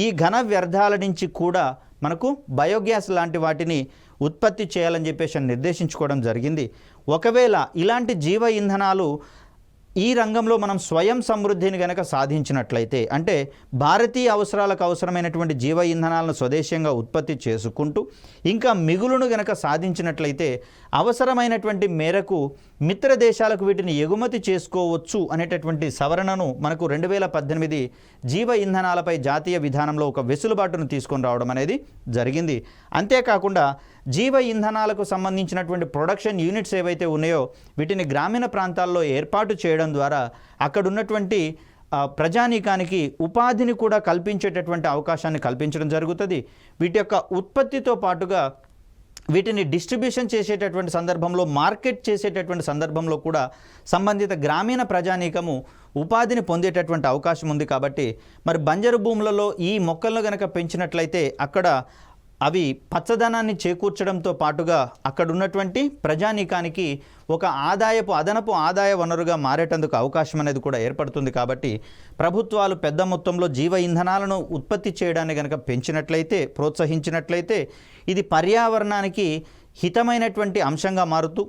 ఈ ఘన వ్యర్థాల నుంచి కూడా మనకు బయోగ్యాస్ లాంటి వాటిని ఉత్పత్తి చేయాలని చెప్పేసి నిర్దేశించుకోవడం జరిగింది. ఒకవేళ ఇలాంటి జీవ ఇంధనాలు ఈ రంగంలో మనం స్వయం సమృద్ధిని గనక సాధించినట్లయితే అంటే భారతీయ అవసరాలకు అవసరమైనటువంటి జీవ ఇంధనాలను స్వదేశీయంగా ఉత్పత్తి చేసుకుంటూ ఇంకా మిగులును గనక సాధించినట్లయితే అవసరమైనటువంటి మేరకు మిత్ర దేశాలకు వీటిని ఎగుమతి చేసుకోవచ్చు అనేటటువంటి సవరణను మనకు 2018 జీవ ఇంధనాలపై జాతీయ విధానంలో ఒక వెసులుబాటును తీసుకొని రావడం అనేది జరిగింది. అంతేకాకుండా జీవ ఇంధనాలకు సంబంధించినటువంటి ప్రొడక్షన్ యూనిట్స్ ఏవైతే ఉన్నాయో వీటిని గ్రామీణ ప్రాంతాల్లో ఏర్పాటు చేయడం ద్వారా అక్కడ ఉన్నటువంటి ప్రజానీకానికి ఉపాధిని కూడా కల్పించేటటువంటి అవకాశాన్ని కల్పించడం జరుగుతుంది. వీటి యొక్క ఉత్పత్తితో పాటుగా వీటిని డిస్ట్రిబ్యూషన్ చేసేటటువంటి సందర్భంలో మార్కెట్ చేసేటటువంటి సందర్భంలో కూడా సంబంధిత గ్రామీణ ప్రజానీకము ఉపాధిని పొందేటటువంటి అవకాశం ఉంది. కాబట్టి మరి బంజరు భూములలో ఈ మొక్కలను గనక పెంచినట్లయితే అక్కడ అవి పచ్చదనాన్ని చేకూర్చడంతో పాటుగా అక్కడ ఉన్నటువంటి ప్రజానీకానికి ఒక అదనపు ఆదాయ వనరుగా మారేటందుకు అవకాశం అనేది కూడా ఏర్పడుతుంది. కాబట్టి ప్రభుత్వాలు పెద్ద మొత్తంలో జీవ ఇంధనాలను ఉత్పత్తి చేయడాన్ని కనుక పెంచినట్లయితే ప్రోత్సహించినట్లయితే ఇది పర్యావరణానికి హితమైనటువంటి అంశంగా మారుతూ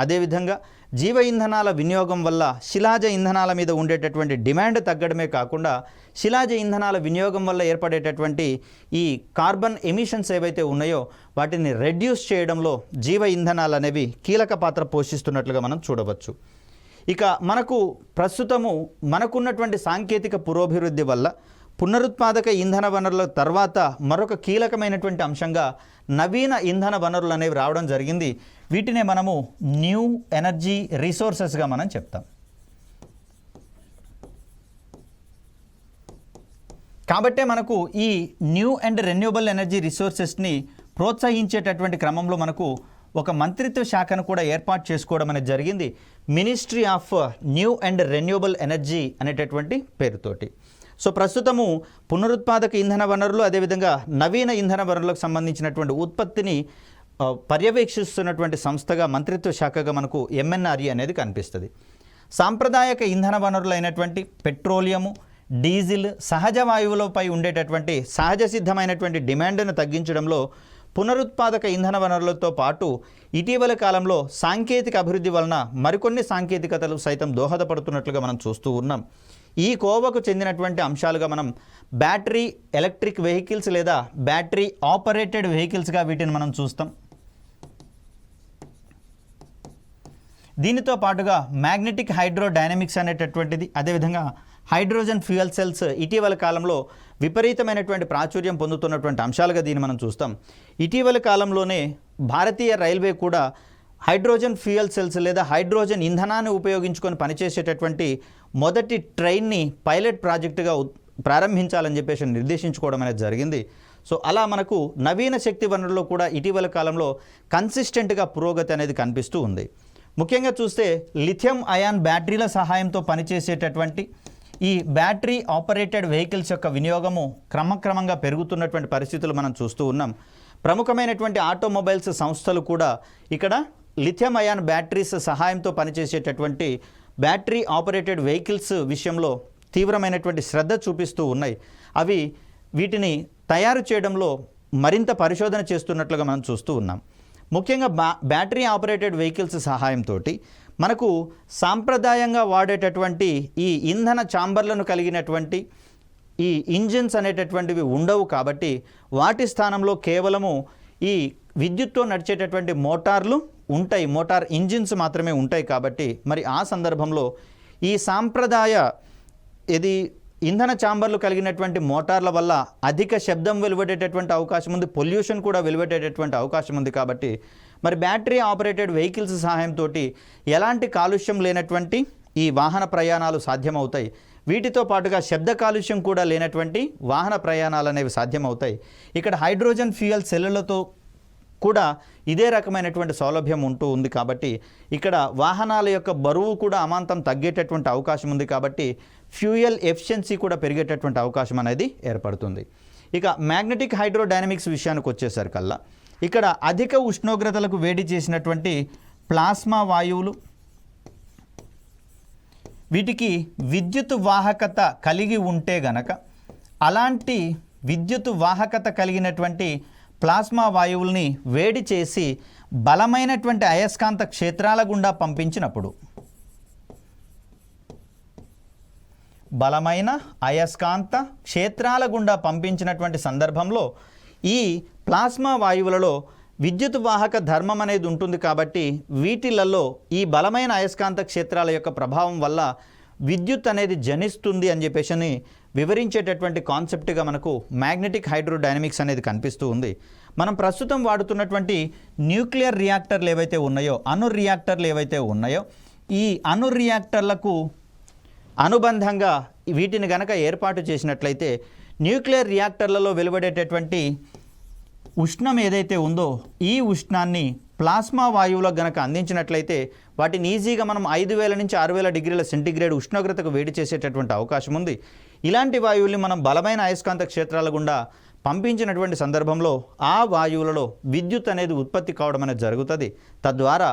అదేవిధంగా జీవ ఇంధనాల వినియోగం వల్ల శిలాజ ఇంధనాల మీద ఉండేటటువంటి డిమాండ్ తగ్గడమే కాకుండా శిలాజ ఇంధనాల వినియోగం వల్ల ఏర్పడేటటువంటి ఈ కార్బన్ ఎమిషన్స్ ఏవైతే ఉన్నాయో వాటిని రెడ్యూస్ చేయడంలో జీవ ఇంధనాలు అనేవి కీలక పాత్ర పోషిస్తున్నట్లుగా మనం చూడవచ్చు. ఇక మనకున్నటువంటి సాంకేతిక పురోభివృద్ధి వల్ల పునరుత్పాదక ఇంధన వనరుల తర్వాత మరొక కీలకమైనటువంటి అంశంగా నవీన ఇంధన వనరులు అనేవి రావడం జరిగింది. వీటినే మనము న్యూ ఎనర్జీ రిసోర్సెస్గా మనం చెప్తాం. కాబట్టే మనకు ఈ న్యూ అండ్ రెన్యూబుల్ ఎనర్జీ రిసోర్సెస్ని ప్రోత్సహించేటటువంటి క్రమంలో మనకు ఒక మంత్రిత్వ శాఖను కూడా ఏర్పాటు చేసుకోవడం అనేది జరిగింది, ministry of new and renewable energy అనేటటువంటి పేరుతోటి. సో ప్రస్తుతము పునరుత్పాదక ఇంధన వనరులు అదేవిధంగా నవీన ఇంధన వనరులకు సంబంధించినటువంటి ఉత్పత్తిని పర్యవేక్షిస్తున్నటువంటి సంస్థగా మంత్రిత్వ శాఖగా మనకు MNRE అనేది కనిపిస్తుంది. సాంప్రదాయక ఇంధన వనరులు అయినటువంటి పెట్రోలియము, డీజిల్, సహజ వాయువులపై ఉండేటటువంటి సహజ సిద్ధమైనటువంటి డిమాండ్ను తగ్గించడంలో పునరుత్పాదక ఇంధన వనరులతో పాటు ఇటీవల కాలంలో సాంకేతిక అభివృద్ధి వలన మరికొన్ని సాంకేతికతలు సైతం దోహదపడుతున్నట్లుగా మనం చూస్తూ ఉన్నాం. ఈ కోవకు చెందినటువంటి అంశాలుగా మనం బ్యాటరీ ఎలక్ట్రిక్ వెహికల్స్ లేదా బ్యాటరీ ఆపరేటెడ్ వెహికల్స్గా వీటిని మనం చూస్తాం. దీనితో పాటుగా మ్యాగ్నెటిక్ హైడ్రోడైనమిక్స్ అనేటటువంటిది, అదేవిధంగా హైడ్రోజన్ ఫ్యూయల్ సెల్స్ ఇటీవల కాలంలో విపరీతమైనటువంటి ప్రాచుర్యం పొందుతున్నటువంటి అంశాలుగా దీన్ని మనం చూస్తాం. ఇటీవల కాలంలోనే భారతీయ రైల్వే కూడా హైడ్రోజన్ ఫ్యూయల్ సెల్స్ లేదా హైడ్రోజన్ ఇంధనాన్ని ఉపయోగించుకొని పనిచేసేటటువంటి మొదటి ట్రైన్ని పైలట్ ప్రాజెక్టుగా ప్రారంభించాలని చెప్పేసి నిర్దేశించుకోవడం అనేది జరిగింది. సో అలా మనకు నవీన శక్తి వనరుల్లో కూడా ఇటీవల కాలంలో కన్సిస్టెంట్గా పురోగతి అనేది కనిపిస్తూ ఉంది. ముఖ్యంగా చూస్తే లిథియం అయాన్ బ్యాటరీల సహాయంతో పనిచేసేటటువంటి ఈ బ్యాటరీ ఆపరేటెడ్ వెహికల్స్ యొక్క వినియోగము క్రమక్రమంగా పెరుగుతున్నటువంటి పరిస్థితులు మనం చూస్తూ ఉన్నాం. ప్రముఖమైనటువంటి ఆటోమొబైల్స్ సంస్థలు కూడా ఇక్కడ లిథియం అయాన్ బ్యాటరీస్ సహాయంతో పనిచేసేటటువంటి బ్యాటరీ ఆపరేటెడ్ వెహికల్స్ విషయంలో తీవ్రమైనటువంటి శ్రద్ధ చూపిస్తూ ఉన్నాయి. అవి వీటిని తయారు చేయడంలో మరింత పరిశోధన చేస్తున్నట్లుగా మనం చూస్తూ ఉన్నాం. ముఖ్యంగా బ్యాటరీ ఆపరేటెడ్ వెహికల్స్ సహాయంతో మనకు సాంప్రదాయంగా వాడేటటువంటి ఈ ఇంధన ఛాంబర్లను కలిగినటువంటి ఈ ఇంజిన్స్ అనేటటువంటివి ఉండవు. కాబట్టి వాటి స్థానంలో కేవలము ఈ విద్యుత్తో నడిచేటటువంటి మోటార్లు ఉంటాయి, మోటార్ ఇంజిన్స్ మాత్రమే ఉంటాయి. కాబట్టి మరి ఆ సందర్భంలో ఈ సాంప్రదాయ ఇంధన ఛాంబర్లు కలిగినటువంటి మోటార్ల వల్ల అధిక శబ్దం వెలువడేటటువంటి అవకాశం ఉంది, పొల్యూషన్ కూడా వెలువడేటటువంటి అవకాశం ఉంది. కాబట్టి మరి బ్యాటరీ ఆపరేటెడ్ వెహికల్స్ సహాయంతో ఎలాంటి కాలుష్యం లేనటువంటి ఈ వాహన ప్రయాణాలు సాధ్యమవుతాయి. వీటితో పాటుగా శబ్ద కాలుష్యం కూడా లేనటువంటి వాహన ప్రయాణాలు అనేవి సాధ్యమవుతాయి. ఇక్కడ హైడ్రోజన్ ఫ్యూయల్ సెల్లులతో కూడా ఇదే రకమైనటువంటి సౌలభ్యం ఉంటూ ఉంది. కాబట్టి ఇక్కడ వాహనాల యొక్క బరువు కూడా అమాంతం తగ్గేటటువంటి అవకాశం ఉంది. కాబట్టి ఫ్యూయల్ ఎఫిషియన్సీ కూడా పెరిగేటటువంటి అవకాశం అనేది ఏర్పడుతుంది. ఇక మ్యాగ్నెటిక్ హైడ్రోడైనమిక్స్ విషయానికి వచ్చేసరికల్లా ఇక్కడ అధిక ఉష్ణోగ్రతలకు వేడి చేసినటువంటి ప్లాస్మా వాయువులు, వీటికి విద్యుత్ వాహకత కలిగి ఉంటే గనక అలాంటి విద్యుత్ వాహకత కలిగినటువంటి ప్లాస్మా వాయువుల్ని వేడి చేసి బలమైనటువంటి అయస్కాంత క్షేత్రాల గుండా పంపించినప్పుడు, బలమైన అయస్కాంత క్షేత్రాల గుండా పంపించినటువంటి సందర్భంలో ఈ ప్లాస్మా వాయువులలో విద్యుత్ వాహక ధర్మం అనేది ఉంటుంది. కాబట్టి వీటిలలో ఈ బలమైన అయస్కాంత క్షేత్రాల యొక్క ప్రభావం వల్ల విద్యుత్ అనేది జనిస్తుంది అని చెప్పేసి వివరించేటటువంటి కాన్సెప్ట్గా మనకు మ్యాగ్నెటిక్ హైడ్రోడైనమిక్స్ అనేది కనిపిస్తూ ఉంది. మనం ప్రస్తుతం వాడుతున్నటువంటి న్యూక్లియర్ రియాక్టర్లు ఏవైతే ఉన్నాయో, అణు రియాక్టర్లు ఏవైతే ఉన్నాయో, ఈ అణు రియాక్టర్లకు అనుబంధంగా వీటిని గనక ఏర్పాటు చేసినట్లయితే న్యూక్లియర్ రియాక్టర్లలో వెలువడేటటువంటి ఉష్ణం ఏదైతే ఉందో ఈ ఉష్ణాన్ని ప్లాస్మా వాయువులకు గనక అందించినట్లయితే వాటిని ఈజీగా మనం 5000 నుంచి 6000 డిగ్రీల సెంటీగ్రేడ్ ఉష్ణోగ్రతకు వేడి చేసేటటువంటి అవకాశం ఉంది. ఇలాంటి వాయువుల్ని మనం బలమైన అయస్కాంత క్షేత్రాల గుండా పంపించినటువంటి సందర్భంలో ఆ వాయువులలో విద్యుత్ అనేది ఉత్పత్తి కావడం అనేది జరుగుతుంది. తద్వారా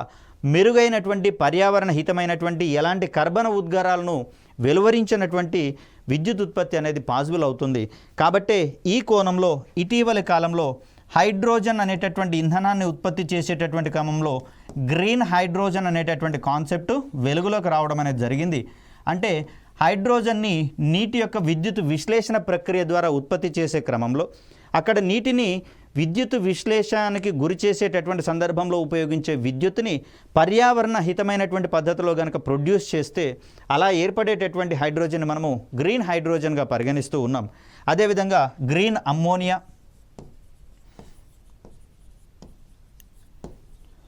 మెరుగైనటువంటి పర్యావరణ హితమైనటువంటి ఎలాంటి కర్బన ఉద్గారాలను వెలువరించినటువంటి విద్యుత్ ఉత్పత్తి అనేది పాసిబుల్ అవుతుంది. కాబట్టే ఈ కోణంలో ఇటీవలి కాలంలో హైడ్రోజన్ అనేటటువంటి ఇంధనాన్ని ఉత్పత్తి చేసేటటువంటి క్రమంలో గ్రీన్ హైడ్రోజన్ అనేటటువంటి కాన్సెప్ట్ వెలుగులోకి రావడం అనేది జరిగింది. అంటే హైడ్రోజన్ని నీటి యొక్క విద్యుత్ విశ్లేషణ ప్రక్రియ ద్వారా ఉత్పత్తి చేసే క్రమంలో అక్కడ నీటిని విద్యుత్ విశ్లేషణకి గురి చేసేటటువంటి సందర్భంలో ఉపయోగించే విద్యుత్తుని పర్యావరణ హితమైనటువంటి పద్ధతిలో కనుక ప్రొడ్యూస్ చేస్తే అలా ఏర్పడేటటువంటి హైడ్రోజన్ మనము గ్రీన్ హైడ్రోజన్గా పరిగణిస్తూ ఉన్నాం. అదేవిధంగా గ్రీన్ అమ్మోనియా,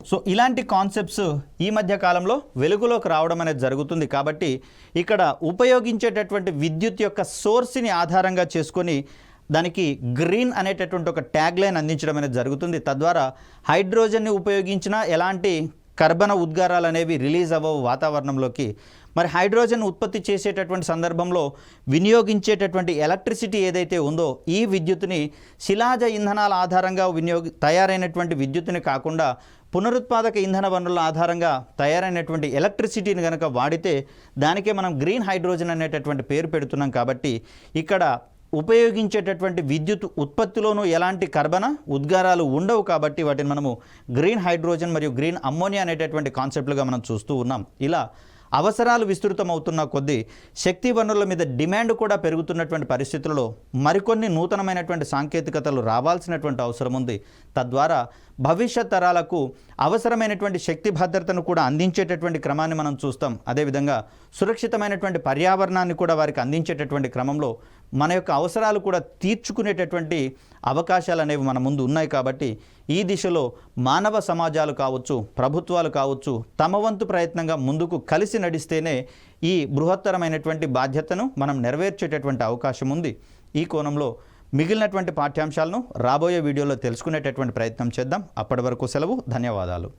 సో ఇలాంటి కాన్సెప్ట్స్ ఈ మధ్య కాలంలో వెలుగులోకి రావడం అనేది జరుగుతుంది. కాబట్టి ఇక్కడ ఉపయోగించేటటువంటి విద్యుత్ యొక్క సోర్స్ని ఆధారంగా చేసుకొని దానికి గ్రీన్ అనేటటువంటి ఒక ట్యాగ్ లైన్ అందించడం అనేది జరుగుతుంది. తద్వారా హైడ్రోజన్ని ఉపయోగించిన ఎలాంటి కర్బన ఉద్గారాలు అనేవి రిలీజ్ అవ్వవు వాతావరణంలోకి. మరి హైడ్రోజన్ ఉత్పత్తి చేసేటటువంటి సందర్భంలో వినియోగించేటటువంటి ఎలక్ట్రిసిటీ ఏదైతే ఉందో ఈ విద్యుత్తుని శిలాజ ఇంధనాల ఆధారంగా తయారైనటువంటి విద్యుత్తుని కాకుండా పునరుత్పాదక ఇంధన వనరుల ఆధారంగా తయారైనటువంటి ఎలక్ట్రిసిటీని కనుక వాడితే దానికే మనం గ్రీన్ హైడ్రోజన్ అనేటటువంటి పేరు పెడుతున్నాం. కాబట్టి ఇక్కడ ఉపయోగించేటటువంటి విద్యుత్ ఉత్పత్తిలోనూ ఎలాంటి కర్బన ఉద్గారాలు ఉండవు. కాబట్టి వాటిని మనము గ్రీన్ హైడ్రోజన్ మరియు గ్రీన్ అమ్మోనియా అనేటటువంటి కాన్సెప్ట్లుగా మనం చూస్తూ ఉన్నాం. ఇలా అవసరాలు విస్తృతమవుతున్న కొద్దీ శక్తి వనరుల మీద డిమాండ్ కూడా పెరుగుతున్నటువంటి పరిస్థితుల్లో మరికొన్ని నూతనమైనటువంటి సాంకేతికతలు రావాల్సినటువంటి అవసరం ఉంది. తద్వారా భవిష్యత్ తరాలకు అవసరమైనటువంటి శక్తి భద్రతను కూడా అందించేటటువంటి క్రమాన్ని మనం చూస్తాం. అదేవిధంగా సురక్షితమైనటువంటి పర్యావరణాన్ని కూడా వారికి అందించేటటువంటి క్రమంలో మన యొక్క అవసరాలు కూడా తీర్చుకునేటటువంటి అవకాశాలు అనేవి మన ముందు ఉన్నాయి. కాబట్టి ఈ దిశలో మానవ సమాజాలు కావచ్చు, ప్రభుత్వాలు కావచ్చు, తమ వంతు ప్రయత్నంగా ముందుకు కలిసి నడిస్తేనే ఈ బృహత్తరమైనటువంటి బాధ్యతను మనం నెరవేర్చేటటువంటి అవకాశం ఉంది. ఈ కోణంలో మిగిలినటువంటి పాఠ్యాంశాలను రాబోయే వీడియోలో తెలుసుకునేటటువంటి ప్రయత్నం చేద్దాం. అప్పటి వరకు సెలవు. ధన్యవాదాలు.